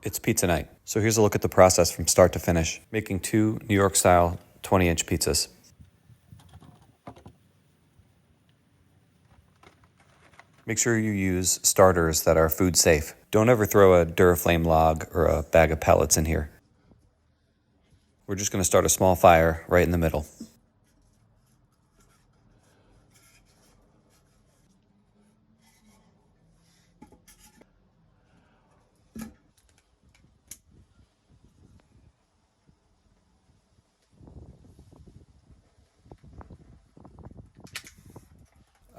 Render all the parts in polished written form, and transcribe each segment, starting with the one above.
It's pizza night, so here's a look at the process from start to finish, making 2 New York-style 20-inch pizzas. Make sure you use starters that are food safe. Don't ever throw a Duraflame log or a bag of pellets in here. We're just going to start a small fire right in the middle.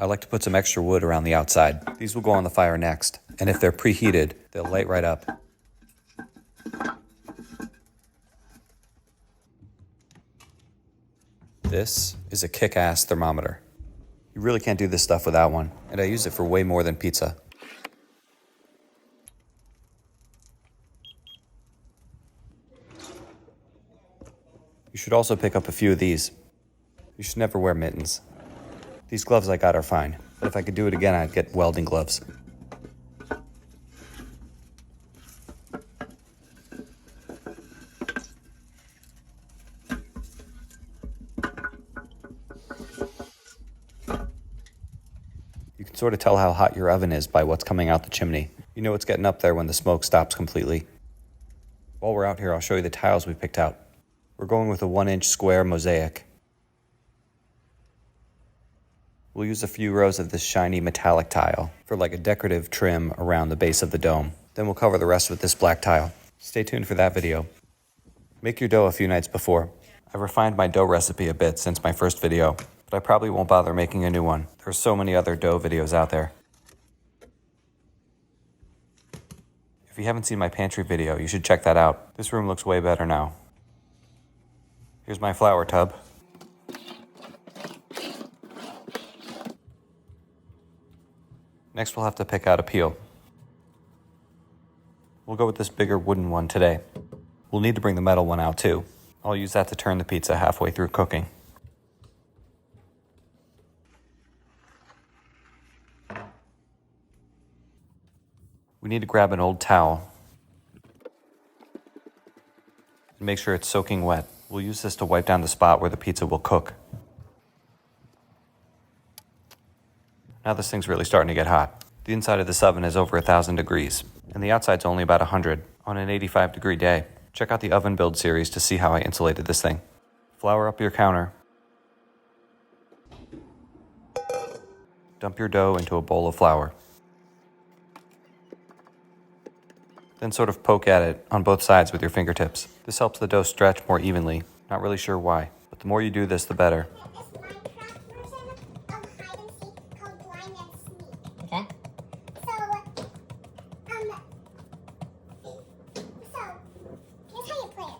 I like to put some extra wood around the outside. These will go on the fire next, and if they're preheated, they'll light right up. This is a kick-ass thermometer. You really can't do this stuff without one, and I use it for way more than pizza. You should also pick up a few of these. You should never wear mittens. These gloves I got are fine, but if I could do it again, I'd get welding gloves. You can sort of tell how hot your oven is by what's coming out the chimney. You know it's getting up there when the smoke stops completely. While we're out here, I'll show you the tiles we picked out. We're going with a 1-inch square mosaic. We'll use a few rows of this shiny metallic tile for like a decorative trim around the base of the dome. Then we'll cover the rest with this black tile. Stay tuned for that video. Make your dough a few nights before. I've refined my dough recipe a bit since my first video, but I probably won't bother making a new one. There are so many other dough videos out there. If you haven't seen my pantry video, you should check that out. This room looks way better now. Here's my flour tub. Next, we'll have to pick out a peel. We'll go with this bigger wooden one today. We'll need to bring the metal one out too. I'll use that to turn the pizza halfway through cooking. We need to grab an old towel and make sure it's soaking wet. We'll use this to wipe down the spot where the pizza will cook. Now this thing's really starting to get hot. The inside of this oven is over 1,000 degrees, and the outside's only about 100 on an 85-degree day. Check out the oven build series to see how I insulated this thing. Flour up your counter. Dump your dough into a bowl of flour. Then sort of poke at it on both sides with your fingertips. This helps the dough stretch more evenly. Not really sure why, but the more you do this, the better. Okay. So here's how you play it.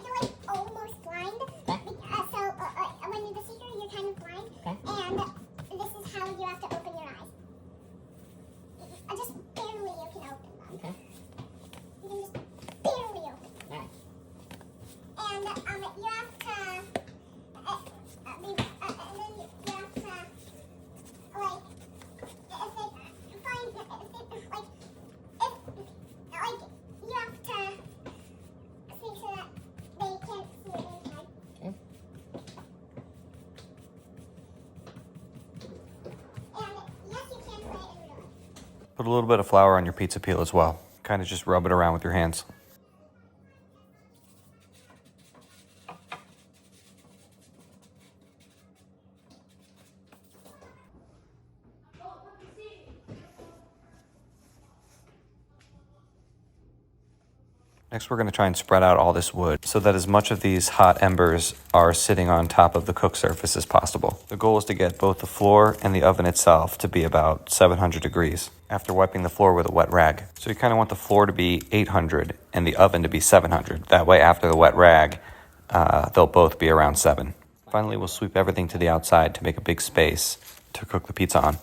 You're like almost blind. Okay. When you're the seeker, you're kind of blind. Okay. And this is how you have to open your eyes. Just barely you can open them. Okay. You can just barely open them. All right. And you have to. And then you have to. Put a little bit of flour on your pizza peel as well. Kind of just rub it around with your hands. Next, we're going to try and spread out all this wood so that as much of these hot embers are sitting on top of the cook surface as possible. The goal is to get both the floor and the oven itself to be about 700 degrees after wiping the floor with a wet rag. So you kind of want the floor to be 800 and the oven to be 700. That way, after the wet rag, they'll both be around 7. Finally, we'll sweep everything to the outside to make a big space to cook the pizza on.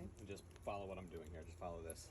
And just follow what I'm doing here. Just follow this.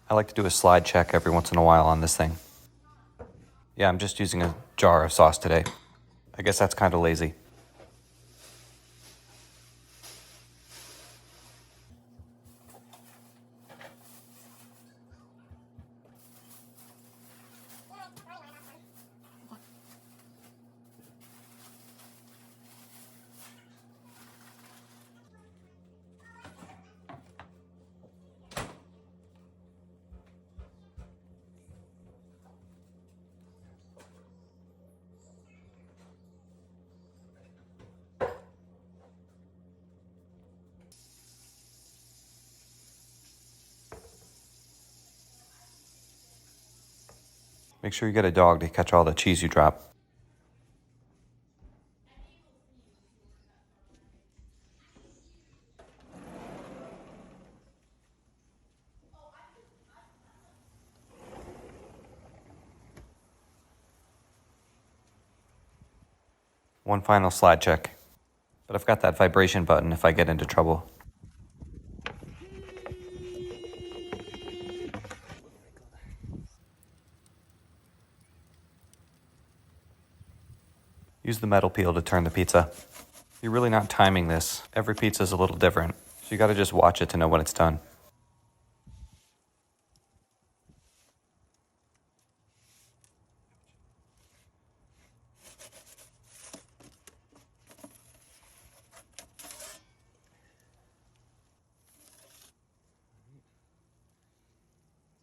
I like to do a slide check every once in a while on this thing. Yeah, I'm just using a jar of sauce today. I guess that's kind of lazy. Make sure you get a dog to catch all the cheese you drop. One final slide check. But I've got that vibration button if I get into trouble. Use the metal peel to turn the pizza. You're really not timing this. Every pizza is a little different, so you gotta just watch it to know when it's done.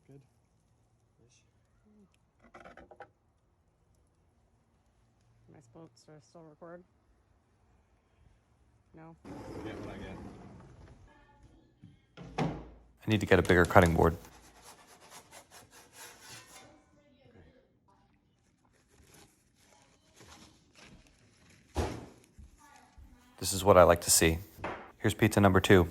Good. Am I supposed to still record? No? Get what I get. I need to get a bigger cutting board. This is what I like to see. Here's pizza number 2.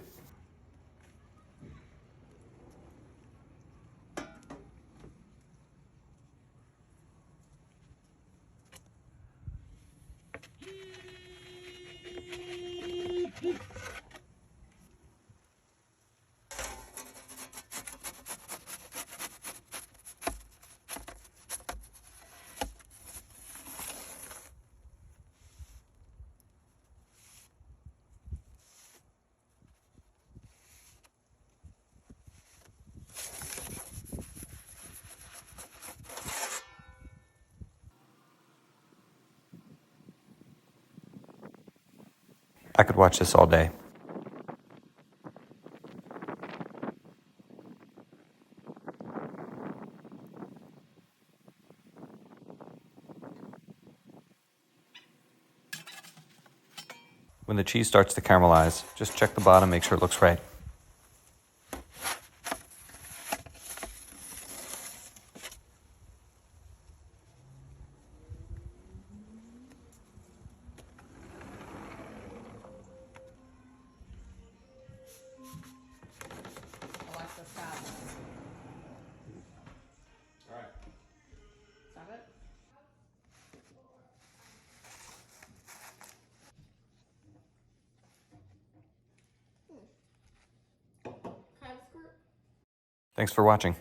I could watch this all day. When the cheese starts to caramelize, just check the bottom, make sure it looks right. Alexa, stop. All right. Stop it. Thanks for watching.